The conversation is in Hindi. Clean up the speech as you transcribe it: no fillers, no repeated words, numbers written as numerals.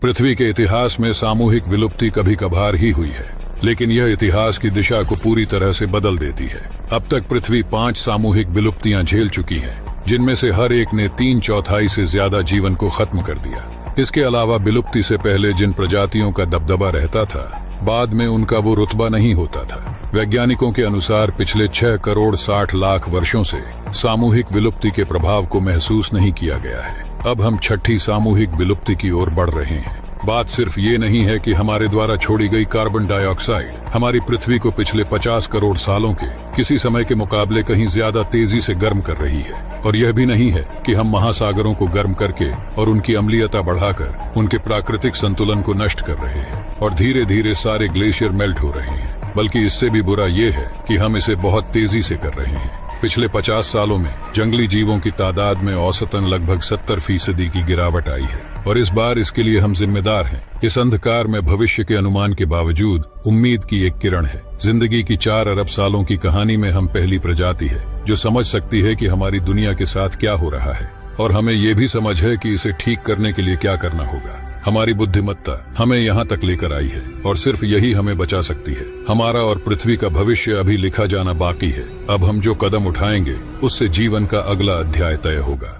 पृथ्वी के इतिहास में सामूहिक विलुप्ति कभी कभार ही हुई है, लेकिन यह इतिहास की दिशा को पूरी तरह से बदल देती है। अब तक पृथ्वी 5 सामूहिक विलुप्तियां झेल चुकी है, जिनमें से हर एक ने 3/4 से ज्यादा जीवन को खत्म कर दिया। इसके अलावा विलुप्ति से पहले जिन प्रजातियों का दबदबा रहता था, बाद में उनका वो रुतबा नहीं होता था। वैज्ञानिकों के अनुसार पिछले 6 करोड़ 60 लाख वर्षों से सामूहिक विलुप्ति के प्रभाव को महसूस नहीं किया गया है। अब हम 6ठी सामूहिक विलुप्ति की ओर बढ़ रहे हैं। बात सिर्फ ये नहीं है कि हमारे द्वारा छोड़ी गई कार्बन डाइऑक्साइड हमारी पृथ्वी को पिछले 50 करोड़ सालों के किसी समय के मुकाबले कहीं ज्यादा तेजी से गर्म कर रही है, और यह भी नहीं है कि हम महासागरों को गर्म करके और उनकी अम्लीयता बढ़ाकर उनके प्राकृतिक संतुलन को नष्ट कर रहे हैं और धीरे धीरे सारे ग्लेशियर मेल्ट हो रहे हैं, बल्कि इससे भी बुरा ये है कि हम इसे बहुत तेजी से कर रहे हैं। पिछले 50 सालों में जंगली जीवों की तादाद में औसतन लगभग 70% की गिरावट आई है, और इस बार इसके लिए हम जिम्मेदार हैं। इस अंधकार में भविष्य के अनुमान के बावजूद उम्मीद की एक किरण है। जिंदगी की 4 अरब सालों की कहानी में हम पहली प्रजाति है जो समझ सकती है कि हमारी दुनिया के साथ क्या हो रहा है, और हमें ये भी समझ है कि इसे ठीक करने के लिए क्या करना होगा। हमारी बुद्धिमत्ता हमें यहाँ तक लेकर आई है, और सिर्फ यही हमें बचा सकती है। हमारा और पृथ्वी का भविष्य अभी लिखा जाना बाकी है। अब हम जो कदम उठाएंगे उससे जीवन का अगला अध्याय तय होगा।